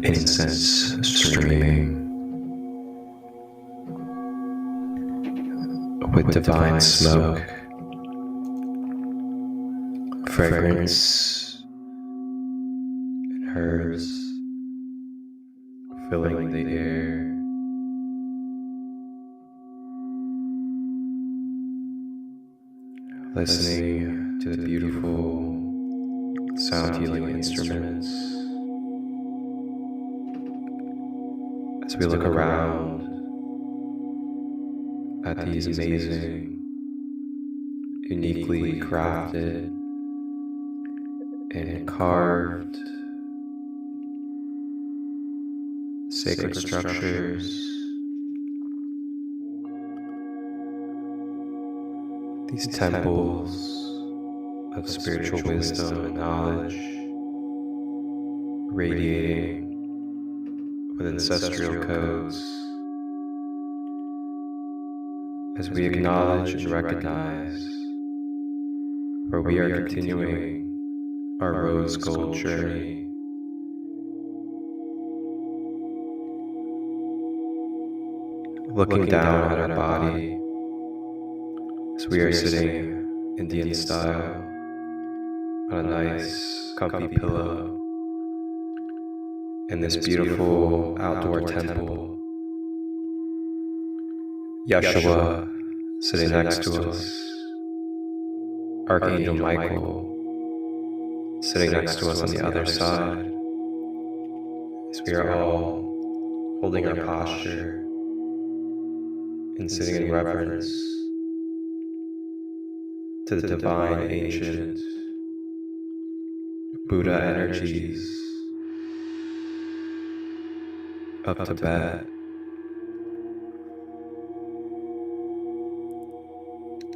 Incense streaming with divine smoke, fragrance, and herbs filling the air. Listening to the beautiful sound healing instruments as we look around at these amazing, uniquely crafted and carved sacred structures, these temples of spiritual wisdom and knowledge, radiating with ancestral codes, as we acknowledge and recognize where we are continuing our rose gold journey. Looking down at our body as we are sitting Indian style on a nice comfy pillow in this beautiful outdoor temple. Yeshua sitting next to us, Archangel Michael sitting next to us on the other side, as we are all holding our posture and sitting in reverence to the divine ancient Buddha energies of Tibet.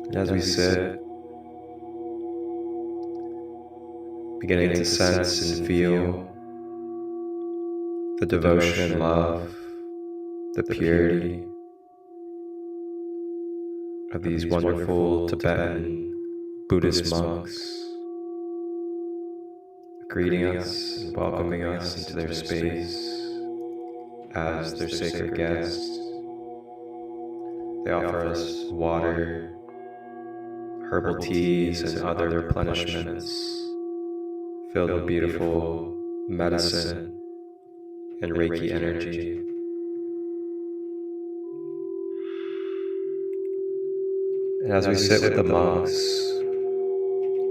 And as we sit, beginning to sense and feel the devotion and love, the purity of these wonderful Tibetan Buddhist monks, greeting us and welcoming us into their space as their sacred guests. They offer us water, herbal teas, and other replenishments filled with beautiful medicine and Reiki energy. And as we sit with the monks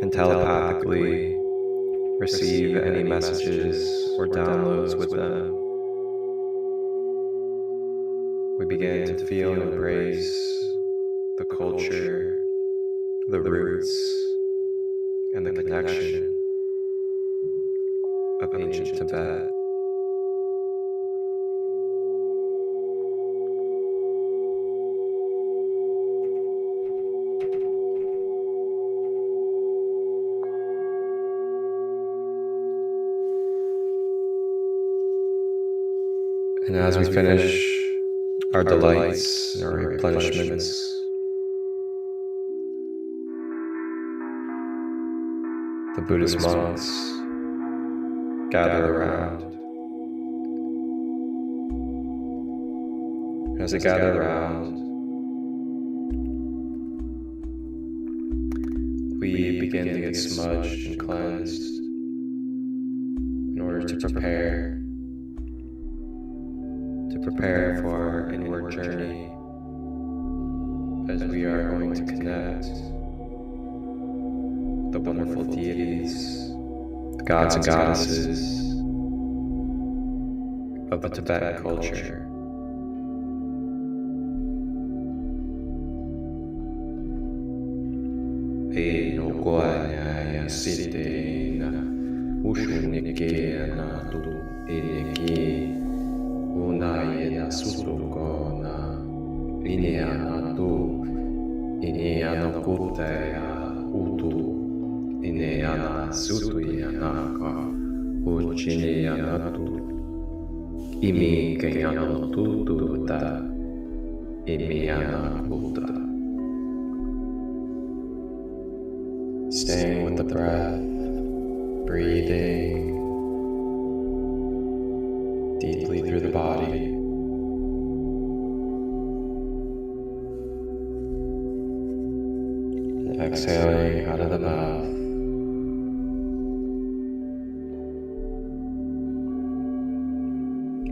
and telepathically receive any messages or downloads with them, we begin to feel and embrace the culture, the roots, and the connection of ancient Tibet. And as we finish our delights and our replenishments, the Buddhist monks gather around. And as they gather around, we begin to get smudged and cleansed in order to prepare for our inward journey, as we are going to connect the wonderful deities, the gods and goddesses of the Tibetan culture. Unayena sutokona, ineana tu, ineana kutaya utu, ineana sutuyanaka, Uchineyanatu, Imi Kayanotuta, Imiyana Buddha. Staying with the breath, breathing deeply through the body. And exhaling out of the mouth.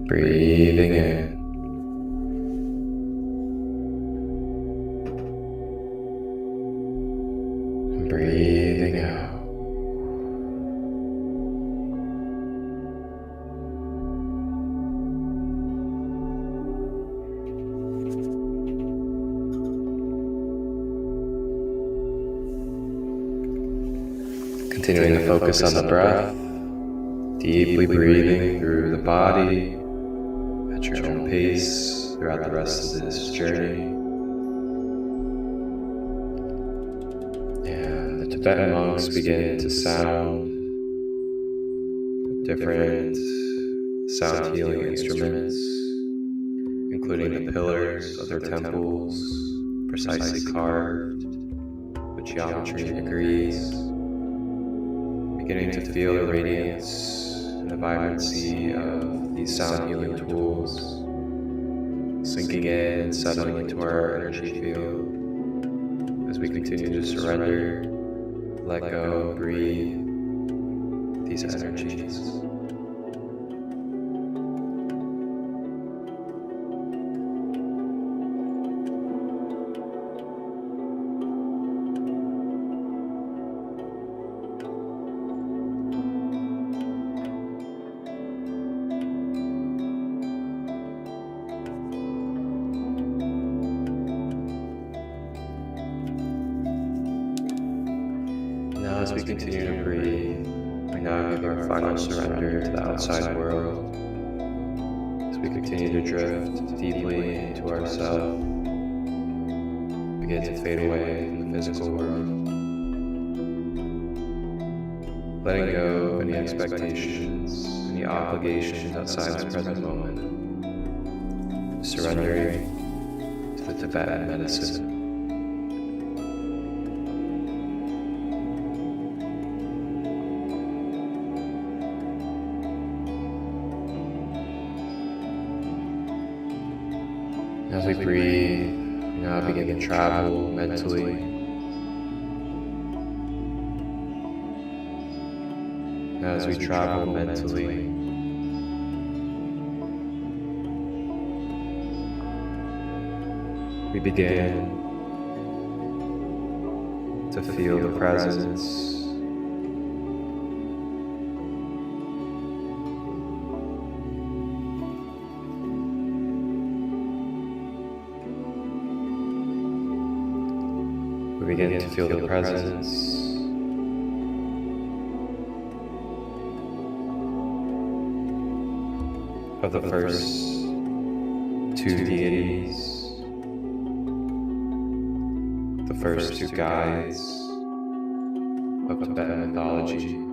Breathing in. And breathing out. Continuing to focus on the breath, deeply breathing through the body at your own pace throughout the rest of this journey. And the Tibetan monks begin to sound different sound healing instruments, including the pillars of their temples, precisely carved with geometry and degrees. Beginning to feel the radiance and the vibrancy of these sound healing tools sinking in and settling into our energy field as we continue to surrender, let go, breathe these energies. As we continue to breathe, we now give our final surrender to the outside world. As we continue to drift deeply into ourself, begin to fade away from the physical world. Letting go of any expectations, any obligations outside this present moment. Surrendering to the Tibetan medicine. As we breathe, we now begin to travel mentally. As we travel mentally, we begin to feel the presence We begin to feel the presence of the first two deities, the first two guides of Tibetan mythology.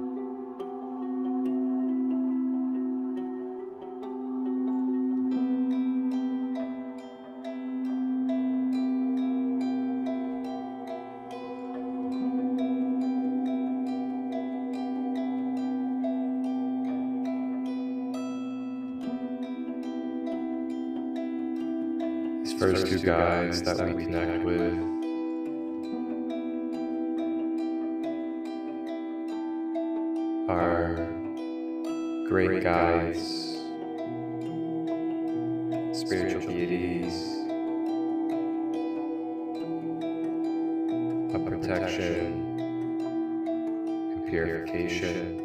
First two guides that we connect with are great guides, spiritual deities of protection and purification.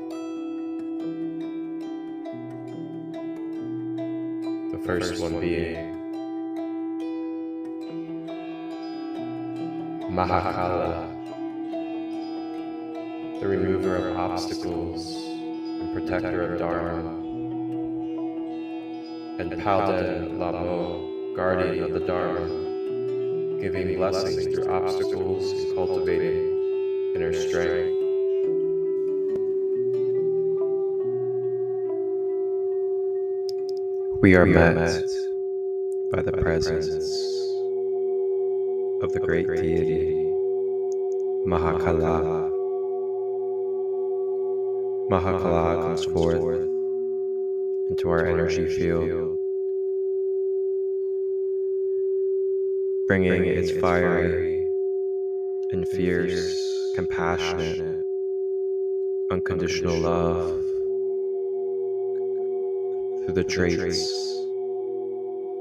The first one being Mahakala, the remover of obstacles and protector of Dharma, and Palden Lamo, guardian of the Dharma, giving blessings through obstacles and cultivating inner strength. We are met by the presence of the great deity, Mahakala. Mahakala comes forth into our energy field, bringing its fiery and fierce, compassionate, unconditional love through the traits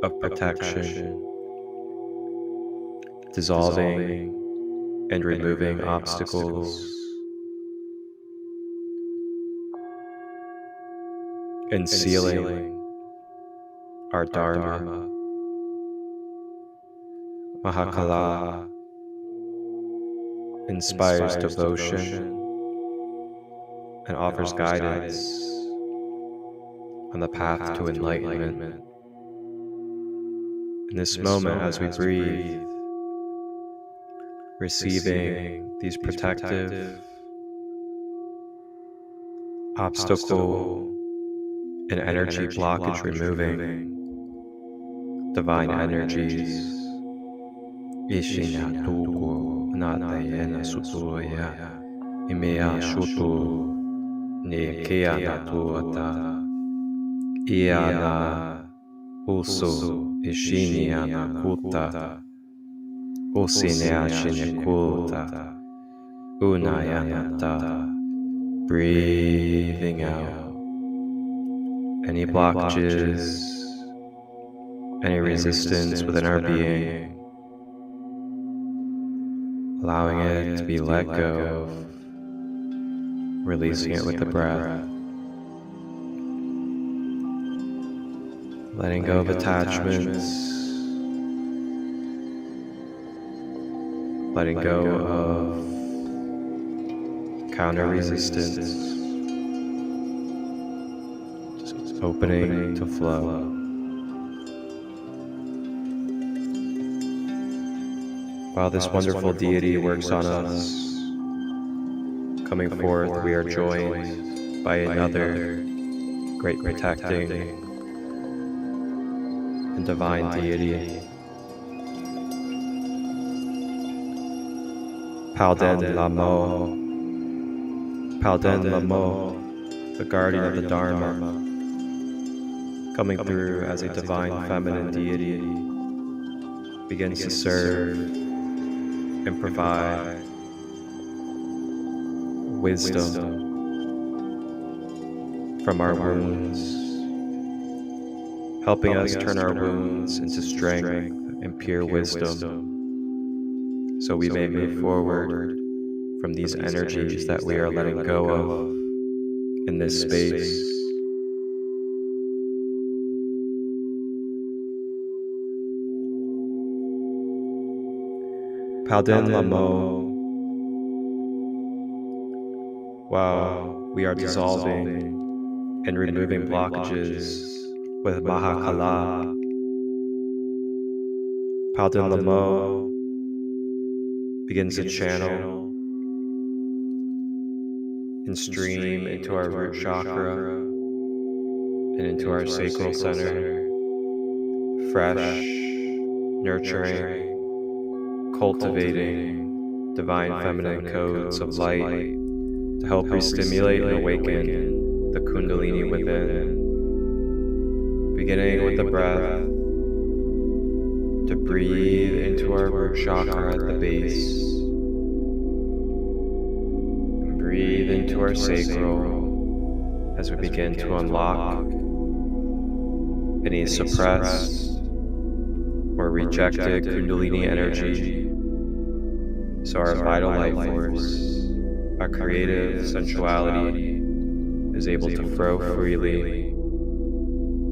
of protection, dissolving and removing obstacles, and sealing our Dharma. Mahakala inspires devotion and offers guidance on the path to enlightenment. In this moment, as we breathe, receiving these protective, obstacle, and energy blockage removing divine energies. Ishina tuku natayena sutuya imea shutu ne kea natuata iana usu ishiniana kuta usinea shinekuta unayanata. Breathing out any blockages, any resistance within our being, allowing it to be let go, releasing it with the breath, letting go of attachments, letting go of counter resistance, just opening to flow. While this wonderful deity works on us, coming forth, we are joined by another great protecting and divine deity, Palden Lamo. Palden Lamo, the guardian of the Dharma, coming through as a divine feminine deity, begins to serve and provide wisdom from our wounds, helping us turn our wounds into strength and pure wisdom, so we may move forward from these energies that we are letting go of in this space. Palden Lamo, while we are dissolving and removing blockages with Mahakala, Palden Lamo begins to channel and stream into our root chakra and into our sacral center, fresh, nurturing, cultivating divine feminine codes of light to help re-stimulate and awaken the Kundalini within. Beginning with the breath, to breathe into our root chakra at the base, and breathe into our sacral as we begin to unlock any suppressed or rejected Kundalini energy, so our vital life force, our creative sensuality, is able to flow freely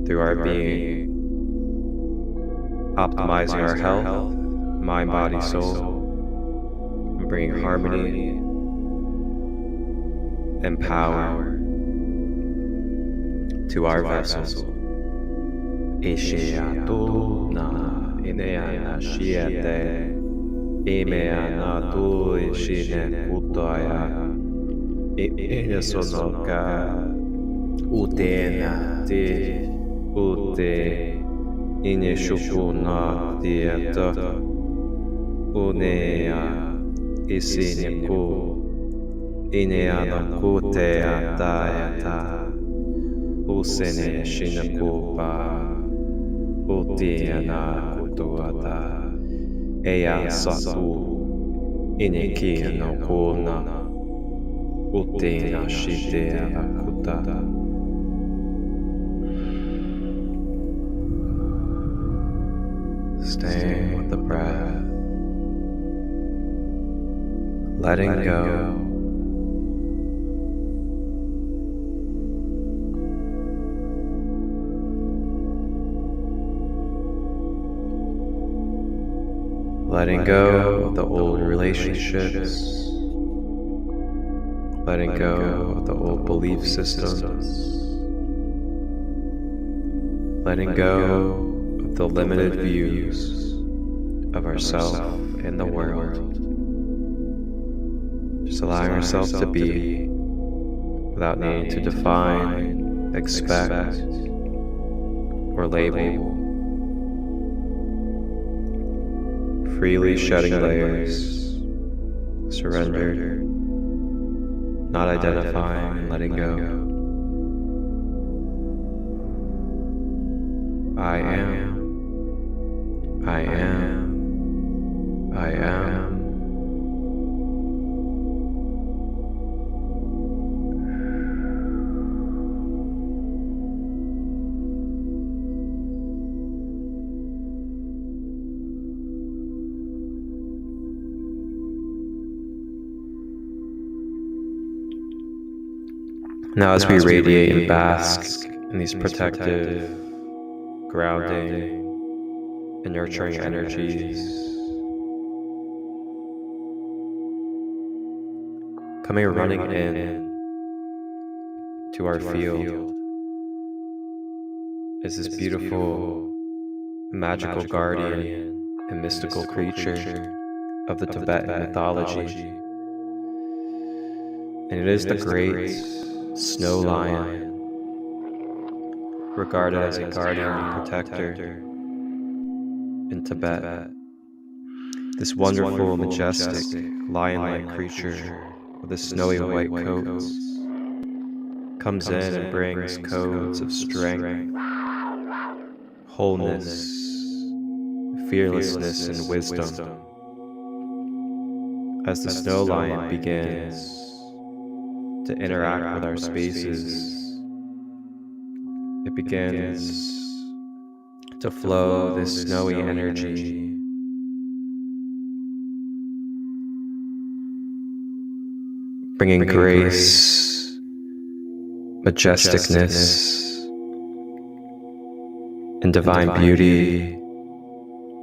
through our being, optimizing our health, mind, body, soul, and bringing harmony and power to our vessels. Ishiatuna ineana shiate imeana tu ishine kutaya inesonoka utena te Ute ine shukuna dieta unea isineku ineana kute atayata usene shinakupa utiana kutuata ea satu ineki no kuna utina shitea akuta. Staying with the breath, letting go, letting go of the old relationships, letting go of the old belief systems, letting go of the limited views of ourselves and the world. Just allowing ourselves to be without needing to define, expect, or label. Freely shedding layers, surrendered, not identifying and letting go. I am. I am. I am. Now as we radiate and bask in these protective, grounding, and nurturing energies, coming running in to our field is this beautiful, magical guardian and mystical creature of the Tibetan mythology. And it is the great snow lion, regarded as a guardian and protector in Tibet. This wonderful, majestic, lion-like creature with a snowy white coat comes in and brings codes of strength, wholeness, fearlessness, and wisdom. As the snow lion begins to interact with our spaces, it begins to flow this snowy energy bringing grace, majesticness, and divine beauty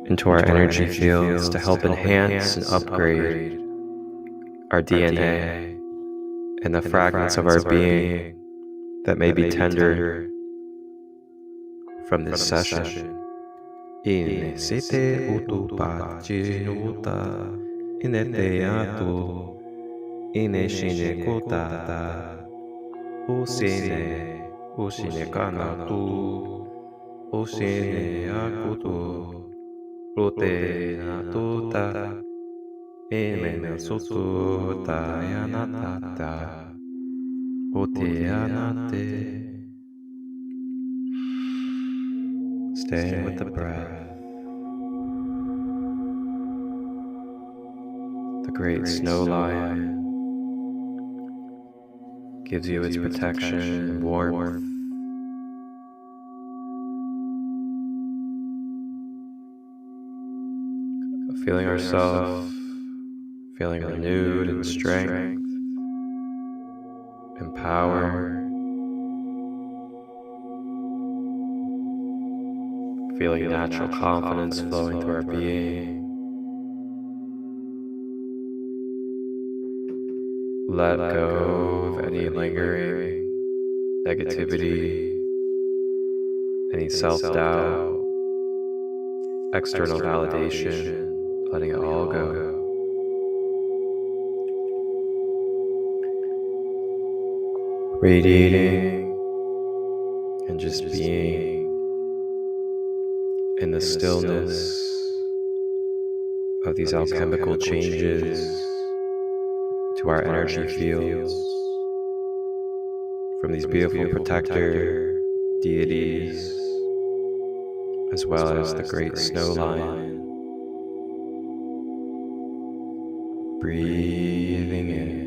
into our energy fields to help enhance and upgrade our DNA and the fragments of our being that may be tender from this session. In sete utupachinuta ineteatu ineshine kotata usine kanatu usine akutu ute natuta imena sutu tayanatata uteanate. Staying with the breath. The great snow lion gives you its protection and warmth. Feeling ourselves, feeling renewed in strength and power. Feeling natural confidence flowing through our being. Let go of any lingering negativity, any self-doubt, external validation, letting it all go. Radiating and just being in the stillness of these alchemical changes to our energy fields from these beautiful protector deities, as well as the great snow lion. Breathing in.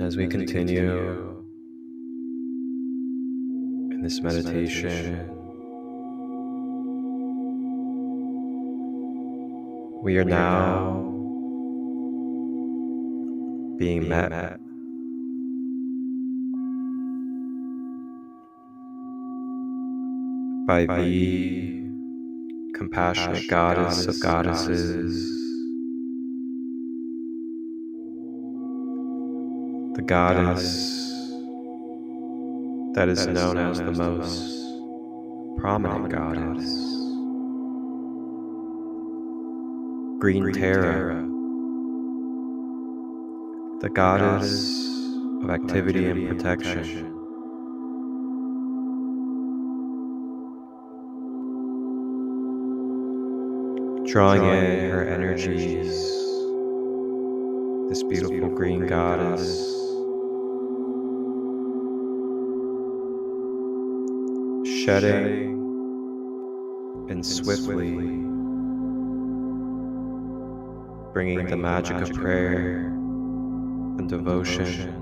As we continue in this meditation, we are now being met by the compassionate goddess of goddesses, the goddess that is known as the most prominent goddess, Green Terra, the goddess of activity and protection, drawing in her energies, this beautiful green goddess, shedding and swiftly bringing the magic of prayer and devotion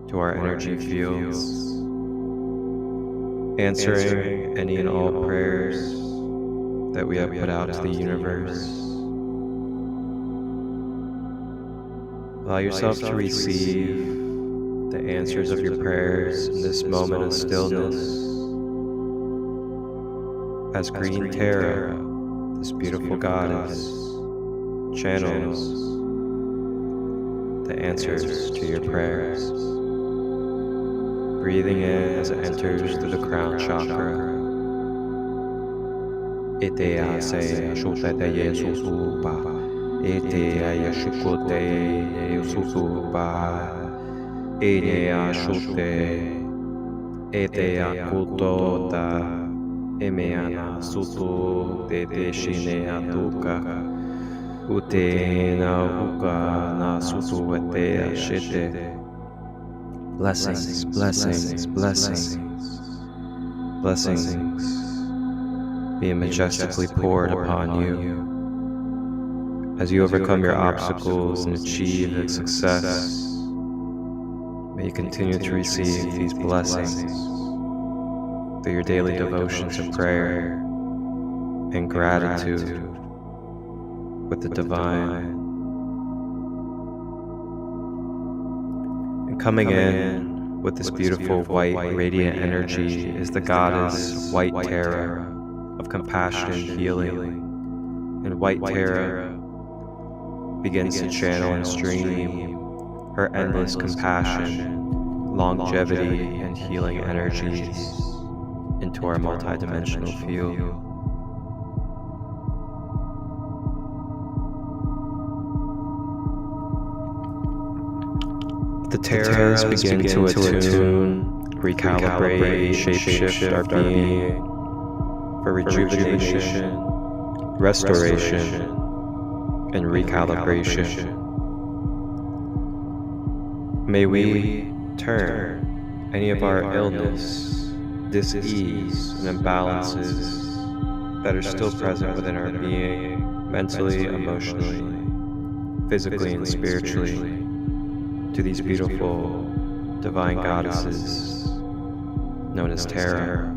to our energy fields, answering any and all prayers that we have put out to the universe. Allow yourself to receive the answers of your prayers in this moment of stillness, as Green Terra, this beautiful goddess, channels the answers to your prayers. Breathing in as it enters through the crown chakra. Etea se shutete yesusupa, etea yeshukote yesusupa, enea shute, etea kutota, emeana sutu te shinea tuka, utena uka na sutu etea shite. Blessings, blessings, blessings, blessings being majestically poured upon you as you overcome your obstacles and achieve success. May you continue to receive these blessings through your daily devotions of prayer and gratitude with the divine. And coming in with this beautiful white radiant energy is the goddess White Terra of compassion and healing. And White Terra begins to channel and stream her endless compassion, longevity, and healing energies into our multidimensional field. The Terras begin to attune, recalibrate, shape-shift our being for rejuvenation, restoration, and recalibration. May we turn any of our illness, dis-ease, and imbalances that are still present within our being, mentally, emotionally, physically, and spiritually, to these beautiful divine goddesses known as Terra.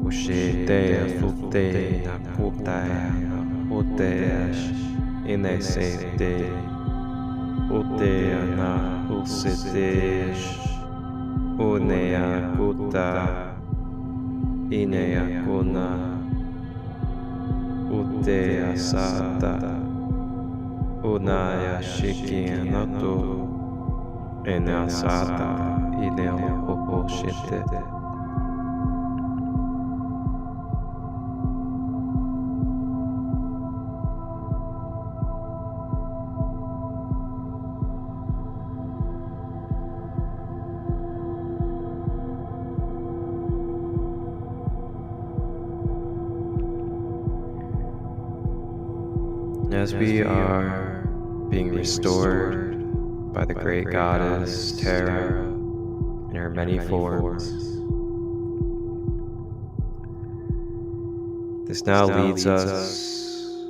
Ushitea sute nakutaya uteash inesete utea na usetesh unea kuta inea kuna utea sata unaya shikianato enasata inea poposhite. As we are being restored by the great goddess Terra in her many forms, this now leads us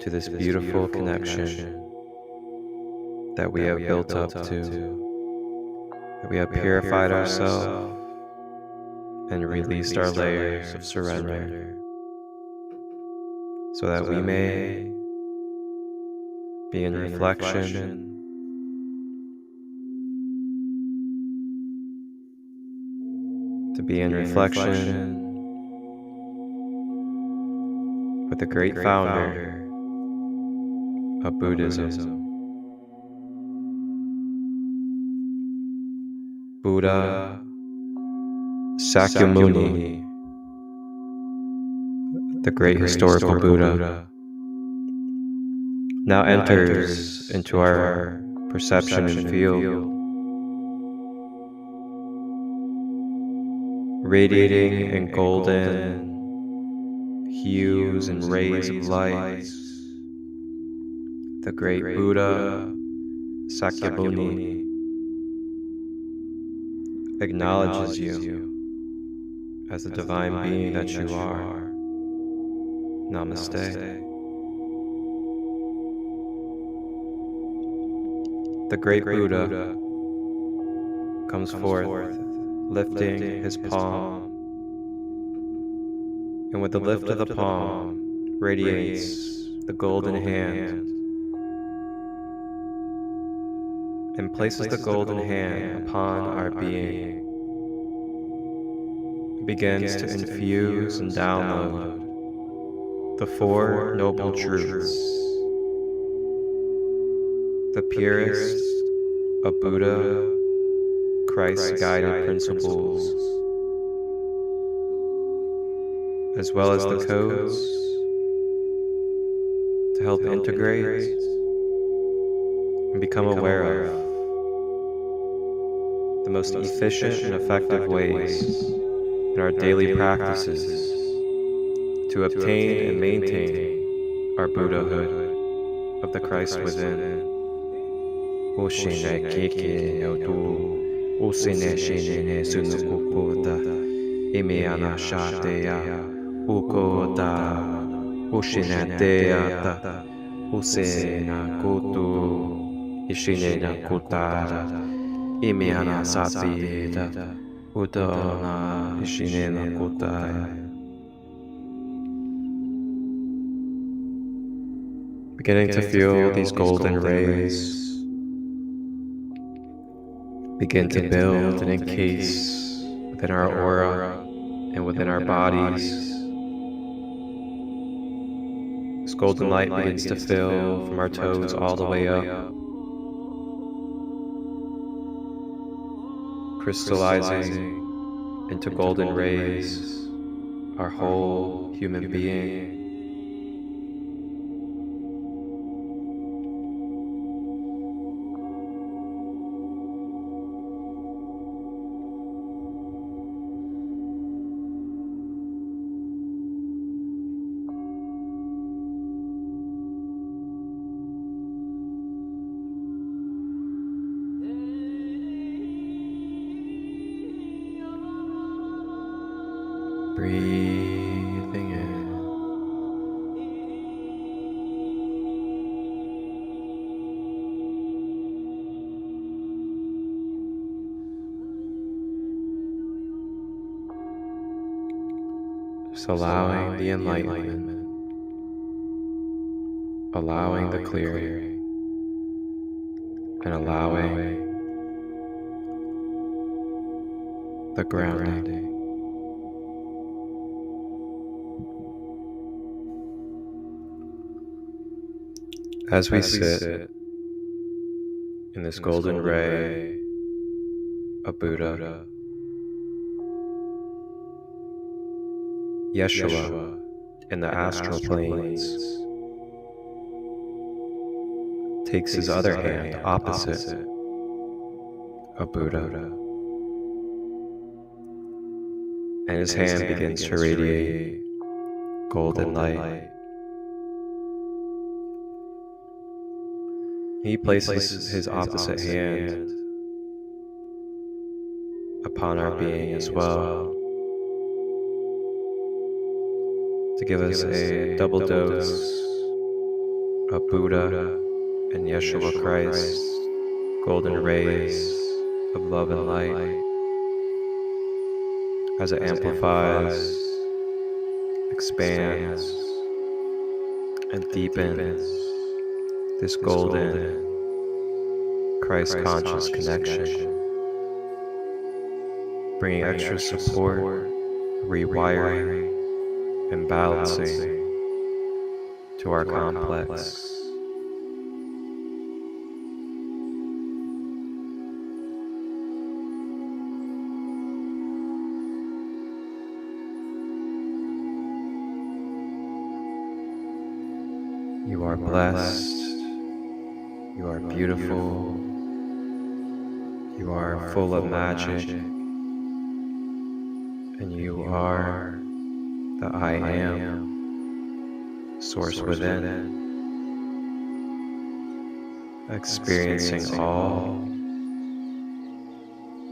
to this beautiful connection that we have built up to, that we have purified ourselves and released our layers of surrender, so that we may be in reflection with the great founder of Buddhism, Buddha Sakyamuni, the great historical Buddha, now enters into our perception and field, radiating in golden hues and rays of light. The great Buddha Sakyamuni acknowledges you as the divine being that you are. Namaste. The great Buddha comes forth, lifting his palm, and with the lift of the palm radiates the golden hand, and places the golden hand upon our being. It begins to infuse and download the Four Noble Truths, the purest of Buddha Christ guided principles, as well as the codes to help integrate and become aware of the most efficient and effective ways in our daily practices to obtain and maintain our Buddhahood of the Christ within. Oshine keke otu, osine shine sunukuputa, imiana shateya, ukota, oshine teata, osina kutu, ishine na kutara, imiana satita, utona, ishine na kutaya. Beginning to feel these golden rays begin to build and encase within our aura and within our bodies. This golden light begins to fill from our toes all the way up, crystallizing into golden rays our whole human being. Breathing in, just allowing the enlightenment, allowing the clearing, and allowing the grounding. As we sit in this golden ray of Buddha, Yeshua in the astral planes takes his other hand opposite of Buddha, and his hand begins to radiate golden light. He places his opposite hand upon our being as well, to give us a double dose of Buddha and Yeshua Christ, golden rays of love and light, as it amplifies, expands, and deepens this golden Christ conscious connection, bringing extra support, rewiring, and balancing to our complex. You are blessed, you are beautiful, you are full of magic, and you are the I Am, source within, experiencing all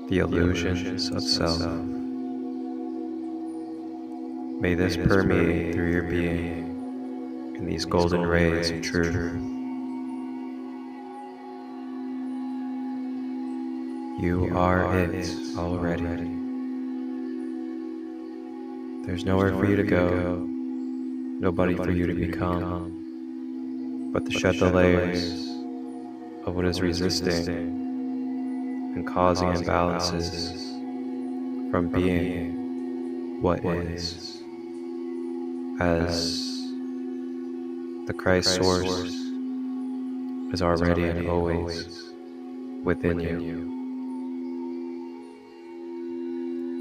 the illusions of self. May this permeate through your being in these golden rays of truth. You are it already. There's nowhere for you to go, nobody for you to become, but to shed the layers of what is resisting and causing imbalances from being what is, as the Christ source is already and always within you.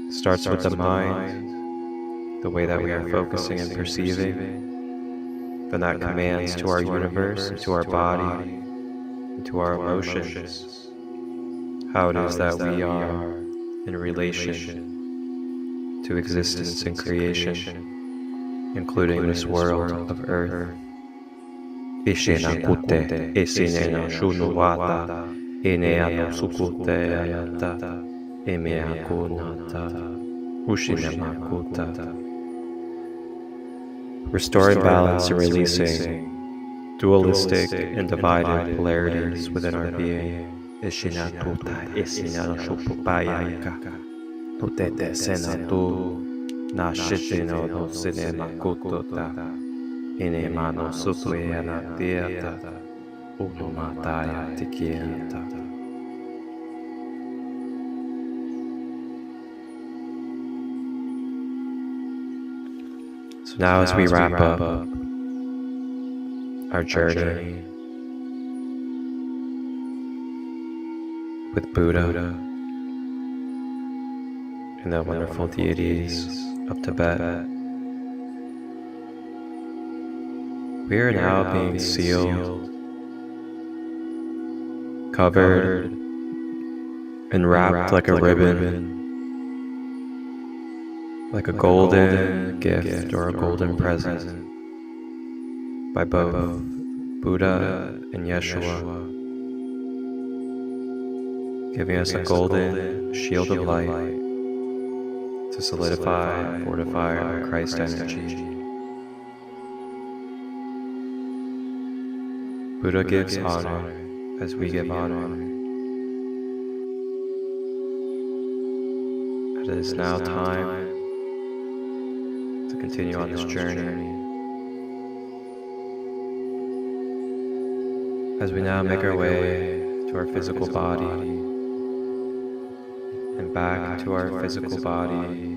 It starts with the mind, the way that we are focusing and perceiving, then that commands to our universe, to our body, and to our emotions, how it is that we are in relation to existence and creation, including this world of earth. Ishenakute, Isinena Shunuwata, Ineano Sukute Ayata, Emeakunata, Ushinemakuta. Restoring balance and releasing dualistic and divided polarities within our being. Ishinatuta, Isinano Shupupayaka, Utete Senatu, Nashitino no Sinemakututa. Inemano Sutuena Theata, Unumataya Tikianta. So now as we wrap up our journey with Buddha and the wonderful deities of Tibet, we are now being sealed, covered, and wrapped like a ribbon, like a golden gift or a golden present by both Buddha and Yeshua, giving us a golden shield of light to solidify and fortify our Christ energy. Buddha gives honor as we give honor. It is now time to continue on this journey. As we now make our way to our physical body and back to our physical body,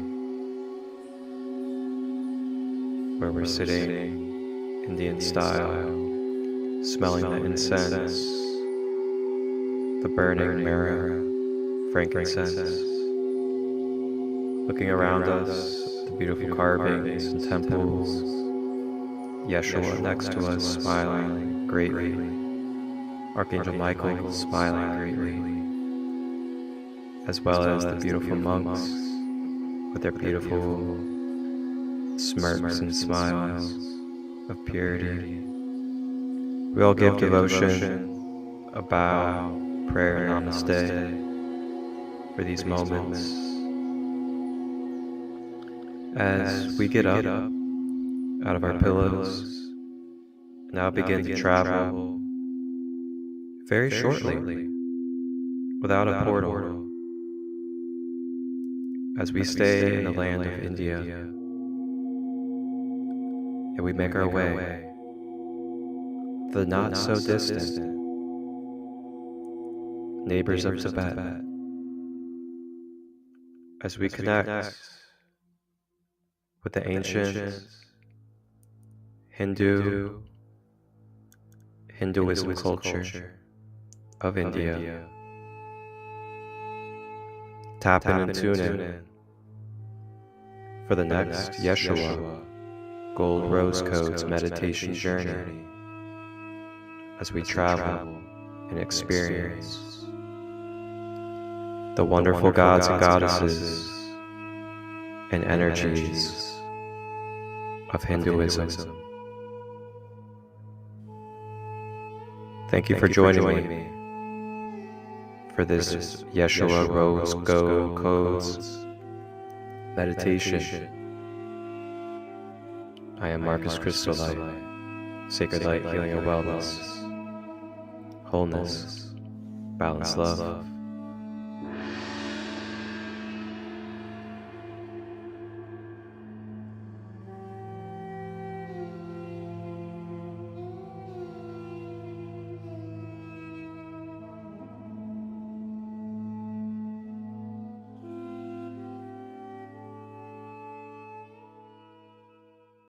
where we're sitting Indian style, smelling the incense, the burning myrrh, frankincense, looking around us at the beautiful carvings and temples, Yeshua next to us smiling greatly, Archangel Michael smiling greatly, as well as the beautiful monks with their beautiful smirks and smiles of purity. We all give devotion, a bow, prayer, and namaste for these moments. As we get up out of our pillows, now begin to travel very shortly without a portal, as we stay in the land of India, and we make our way to the not so distant neighbors of Tibet, as we connect with the ancient Hinduism culture of India. Tap in and tune in for the next Yeshua Gold Rose Codes meditation journey, as we travel and experience the wonderful gods and goddesses and energies of Hinduism. Thank you for joining me for this Yeshua Rose Gold Codes meditation. I am Marcus Crystal Light, Sacred Light Healing and Wellness, Wholeness, Balanced Love.